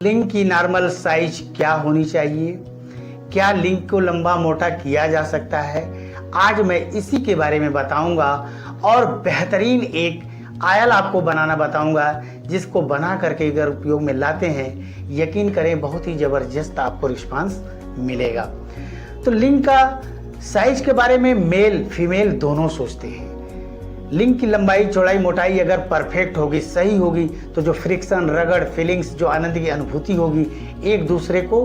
लिंग की normal size क्या होनी चाहिए, क्या लिंग को लंबा मोटा किया जा सकता है, आज मैं इसी के बारे में बताऊंगा और बेहतरीन एक आयल आपको बनाना बताऊंगा, जिसको बना करके अगर उपयोग में लाते हैं यकीन करें बहुत ही ज़बरदस्त आपको रिस्पांस मिलेगा। तो लिंग का साइज के बारे में मेल फीमेल दोनों सोचते हैं। लिंग की लंबाई चौड़ाई मोटाई अगर परफेक्ट होगी, सही होगी, तो जो फ्रिक्शन रगड़ फीलिंग्स, जो आनंद की अनुभूति होगी, एक दूसरे को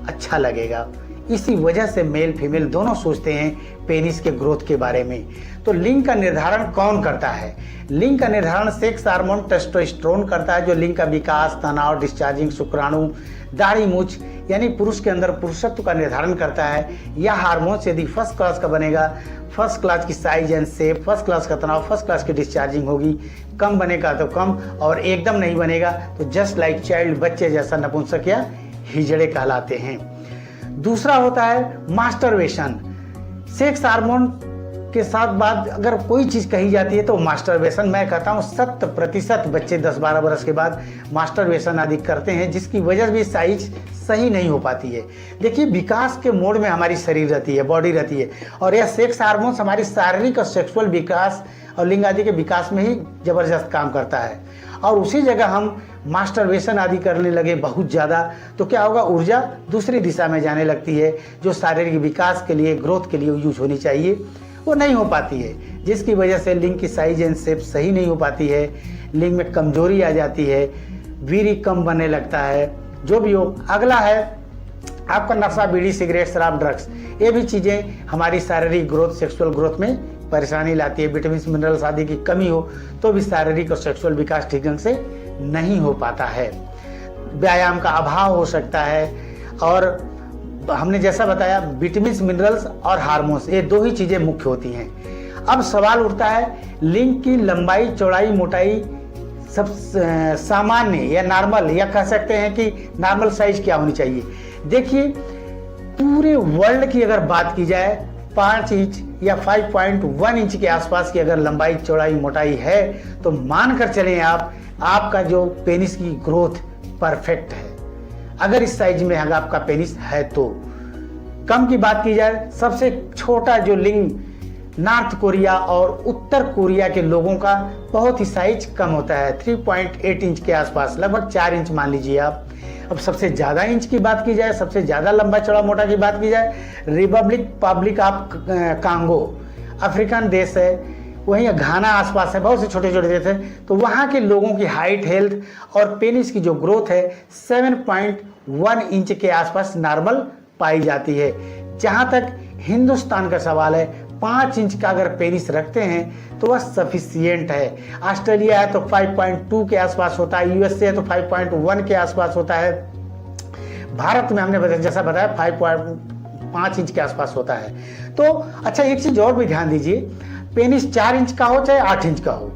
अच्छा लगेगा। इसी वजह से मेल फीमेल दोनों सोचते हैं पेनिस के ग्रोथ के बारे में। तो लिंग का निर्धारण कौन करता है? लिंग का निर्धारण सेक्स हार्मोन टेस्टोस्टेरोन करता है, जो लिंग का विकास, तनाव, डिस्चार्जिंग, शुक्राणु, दाढ़ी मूछ यानी पुरुष के अंदर पुरुषत्व का निर्धारण करता है। यह हार्मोन यदि फर्स्ट क्लास का बनेगा, फर्स्ट क्लास की size and shape, first class का तनाव, फर्स्ट क्लास की डिस्चार्जिंग होगी। कम बनेगा तो कम, और एकदम नहीं बनेगा तो जस्ट लाइक चाइल्ड, बच्चे जैसा नपुंसक या हिजड़े कहलाते हैं। दूसरा होता है मास्टरबेशन। सेक्स हार्मोन के साथ बाद अगर कोई चीज़ कही जाती है तो मास्टरबेशन। मैं कहता हूँ 100% बच्चे 10-12 वर्ष के बाद मास्टरबेशन आदि करते हैं, जिसकी वजह भी साइज सही नहीं हो पाती है। देखिए, विकास के मोड में हमारी शरीर रहती है, बॉडी रहती है, और यह सेक्स हार्मोन्स हमारी शारीरिक और सेक्सुअल विकास और लिंग आदि के विकास में ही ज़बरदस्त काम करता है। और उसी जगह हम मास्टरबेशन आदि करने लगे बहुत ज़्यादा, तो क्या होगा, ऊर्जा दूसरी दिशा में जाने लगती है, जो शारीरिक विकास के लिए, ग्रोथ के लिए यूज होनी चाहिए, वो नहीं हो पाती है, जिसकी वजह से लिंग की साइज एंड शेप सही नहीं हो पाती है। लिंग में कमजोरी आ जाती है, वीर्य कम बनने लगता है, जो भी हो। अगला है आपका नशा, बीड़ी, सिगरेट, शराब, ड्रग्स। ये भी चीज़ें हमारी शारीरिक ग्रोथ, सेक्सुअल ग्रोथ में परेशानी लाती है। विटामिन मिनरल्स आदि की कमी हो तो भी शारीरिक और सेक्सुअल विकास ठीक ढंग से नहीं हो पाता है। व्यायाम का अभाव हो सकता है, और हमने जैसा बताया विटामिन मिनरल्स और हार्मोन्स, ये दो ही चीज़ें मुख्य होती हैं। अब सवाल उठता है, लिंग की लंबाई चौड़ाई मोटाई सब सामान्य या नॉर्मल, या कह सकते हैं कि नॉर्मल साइज क्या होनी चाहिए। देखिए, पूरे वर्ल्ड की अगर बात की जाए 5 इंच या 5.1 इंच के आसपास की अगर लंबाई चौड़ाई मोटाई है तो मानकर चलें आप, आपका जो पेनिस की ग्रोथ परफेक्ट है। अगर इस साइज में अगर आपका पेनिस है तो। कम की बात की जाए, सबसे छोटा जो लिंग नॉर्थ कोरिया और उत्तर कोरिया के लोगों का बहुत ही साइज कम होता है, 3.8 इंच के आसपास, लगभग 4 इंच मान लीजिए आप। अब सबसे ज़्यादा इंच की बात की जाए, सबसे ज़्यादा लंबा चौड़ा मोटा की बात की जाए, रिपब्लिक ऑफ कांगो, अफ्रीकन देश है, वहीं घाना आसपास है, बहुत से छोटे छोटे देश हैं। तो वहाँ के लोगों की हाइट, हेल्थ और पेनिस की जो ग्रोथ है 7.1 इंच के आसपास नॉर्मल पाई जाती है। जहाँ तक हिंदुस्तान का सवाल है, 5 इंच का अगर पेनिस रखते हैं तो वह सफिशियंट है। ऑस्ट्रेलिया है तो 5.2 के आसपास होता है, यूएसए है तो 5.1 के आसपास होता है। भारत में हमने जैसा बताया 5.5 इंच के आसपास होता है। तो अच्छा, एक चीज़ और भी ध्यान दीजिए, पेनिस 4 इंच का हो चाहे 8 इंच का हो,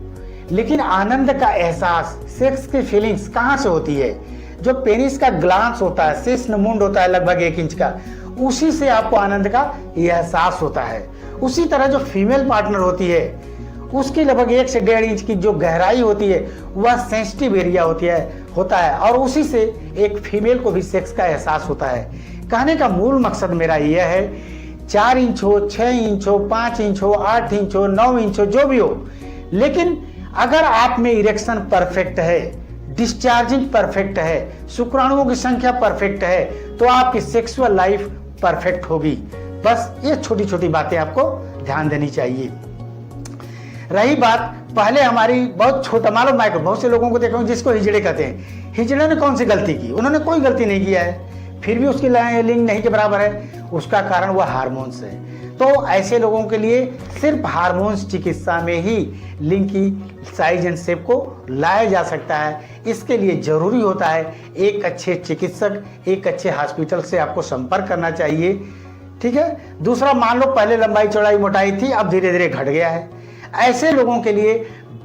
लेकिन आनंद का एहसास, सेक्स की फीलिंग्स कहाँ से होती है? जो पेनिस का ग्लांस होता है, शिश्न मुंड होता है लगभग 1 इंच का, उसी से आपको आनंद का एहसास होता है। उसी तरह जो फीमेल पार्टनर होती है उसकी लगभग 1 से 1.5 इंच की जो गहराई होती है वह सेंसिटिव एरिया होता है, और उसी से एक फीमेल को भी सेक्स का एहसास होता है। कहने का मूल मकसद मेरा यह है, 4 इंच हो, 6 इंच हो, 5 इंच हो, 8 इंच हो, 9 इंच हो, जो भी हो, लेकिन अगर आप में इरेक्शन परफेक्ट है, डिस्चार्जिंग परफेक्ट है, शुक्राणुओं की संख्या परफेक्ट है, तो आपकी सेक्सुअल लाइफ परफेक्ट होगी। बस ये छोटी छोटी बातें आपको ध्यान देनी चाहिए। रही बात पहले हमारी बहुत छोटा, मालूम माइक्रो, बहुत से लोगों को देखा जिसको हिजड़े कहते हैं। हिजड़े ने कौन सी गलती की? उन्होंने कोई गलती नहीं किया है, फिर भी उसकी लिंग नहीं के बराबर है। उसका कारण वह हार्मोन्स है। तो ऐसे लोगों के लिए सिर्फ हार्मोन्स चिकित्सा में ही लिंग की साइज एंड शेप को लाया जा सकता है। इसके लिए जरूरी होता है एक अच्छे चिकित्सक, एक अच्छे हॉस्पिटल से आपको संपर्क करना चाहिए। ठीक है। दूसरा, मान लो पहले लंबाई चौड़ाई मोटाई थी, अब धीरे धीरे घट गया है। ऐसे लोगों के लिए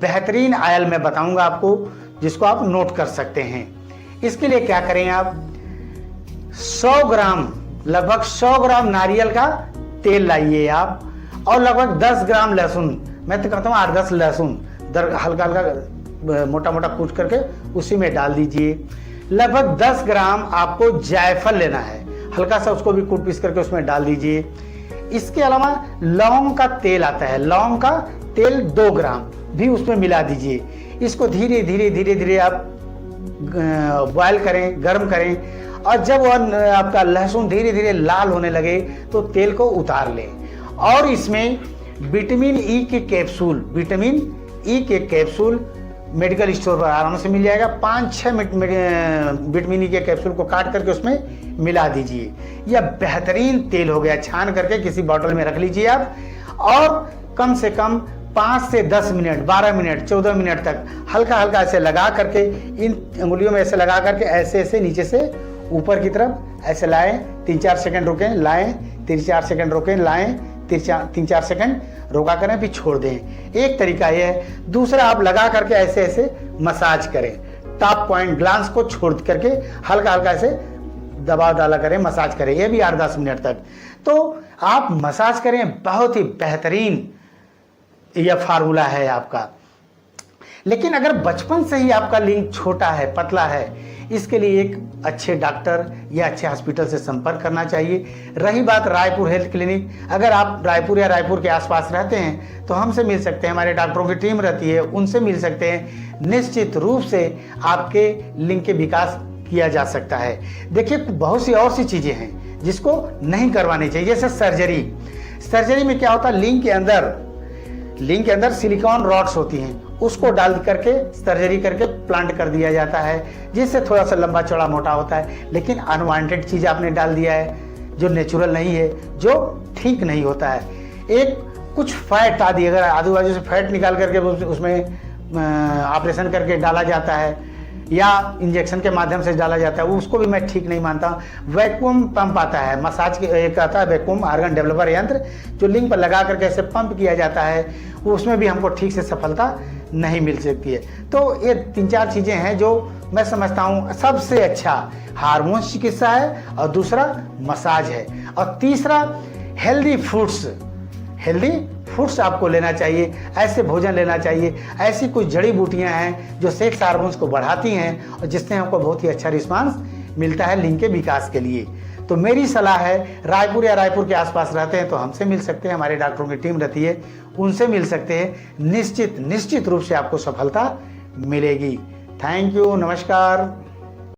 बेहतरीन आयल मैं बताऊंगा आपको, जिसको आप नोट कर सकते हैं। इसके लिए क्या करें आप, 100 ग्राम, लगभग 100 ग्राम नारियल का तेल लाइए आप, और लगभग 10 ग्राम लहसुन, मैं तो कहता हूँ 8-10 लहसुन हल्का हल्का मोटा मोटा कूच करके उसी में डाल दीजिए। लगभग 10 ग्राम आपको जायफल लेना है, हल्का सा उसको भी कूट पीस करके उसमें डाल दीजिए। इसके अलावा लौंग का तेल आता है, लौंग का तेल 2 ग्राम भी उसमें मिला दीजिए। इसको धीरे धीरे धीरे धीरे आप बॉयल करें, गर्म करें, और जब वह आपका लहसुन धीरे धीरे लाल होने लगे तो तेल को उतार लें। और इसमें विटामिन ई के कैप्सूल, विटामिन ई के कैप्सूल मेडिकल स्टोर पर आराम से मिल जाएगा। 5-6 विटामिन ई के कैप्सूल को काट करके उसमें मिला दीजिए। यह बेहतरीन तेल हो गया। छान करके किसी बॉटल में रख लीजिए आप, और कम से कम 5 से 10 मिनट, 12 मिनट, 14 मिनट तक हल्का हल्का ऐसे लगा करके, इन अंगुलियों में ऐसे लगा करके ऐसे ऐसे नीचे से ऊपर की तरफ ऐसे लाएं, 3-4 सेकंड रोकें, लाएं, 3-4 सेकंड रोकें, लाएं, 3-4 सेकंड रोका करें, फिर छोड़ दें। एक तरीका यह है। दूसरा, आप लगा करके ऐसे ऐसे मसाज करें, टॉप पॉइंट ग्लांस को छोड़ करके हल्का हल्का ऐसे दबाव डाला करें, मसाज करें, ये भी 8-10 मिनट तक। तो आप मसाज करें, बहुत ही बेहतरीन यह फार्मूला है आपका। लेकिन अगर बचपन से ही आपका लिंग छोटा है, पतला है, इसके लिए एक अच्छे डॉक्टर या अच्छे हॉस्पिटल से संपर्क करना चाहिए। रही बात रायपुर हेल्थ क्लिनिक, अगर आप रायपुर या रायपुर के आसपास रहते हैं तो हमसे मिल सकते हैं, हमारे डॉक्टरों की टीम रहती है, उनसे मिल सकते हैं। निश्चित रूप से आपके लिंग के विकास किया जा सकता है। देखिए, बहुत सी और सी चीज़ें हैं जिसको नहीं करवानी चाहिए, जैसे सर्जरी। सर्जरी में क्या होता है, लिंग के अंदर सिलिकॉन रॉड्स होती हैं, उसको डाल करके सर्जरी करके प्लांट कर दिया जाता है, जिससे थोड़ा सा लंबा चौड़ा मोटा होता है। लेकिन अनवांटेड चीज़ आपने डाल दिया है, जो नेचुरल नहीं है, जो ठीक नहीं होता है। एक कुछ फैट आदि, अगर आजू बाजू से फैट निकाल करके उसमें ऑपरेशन करके डाला जाता है या इंजेक्शन के माध्यम से डाला जाता है, उसको भी मैं ठीक नहीं मानता। वैक्यूम पंप आता है, मसाज एक आता है वैक्यूम आर्गन डेवलपर यंत्र, जो लिंग पर लगा करके ऐसे पंप किया जाता है, उसमें भी हमको ठीक से सफलता नहीं मिल सकती है। तो ये 3-4 चीज़ें हैं जो मैं समझता हूँ सबसे अच्छा हार्मोन चिकित्सा है, और दूसरा मसाज है, और तीसरा हेल्दी फूड्स आपको लेना चाहिए। ऐसे भोजन लेना चाहिए, ऐसी कुछ जड़ी बूटियां हैं जो सेक्स हार्मोन्स को बढ़ाती हैं और जिससे हमको बहुत ही अच्छा रिस्पांस मिलता है लिंग के विकास के लिए। तो मेरी सलाह है, रायपुर या रायपुर के आसपास रहते हैं तो हमसे मिल सकते हैं, हमारे डॉक्टरों की टीम रहती है, उनसे मिल सकते हैं। निश्चित रूप से आपको सफलता मिलेगी। थैंक यू, नमस्कार।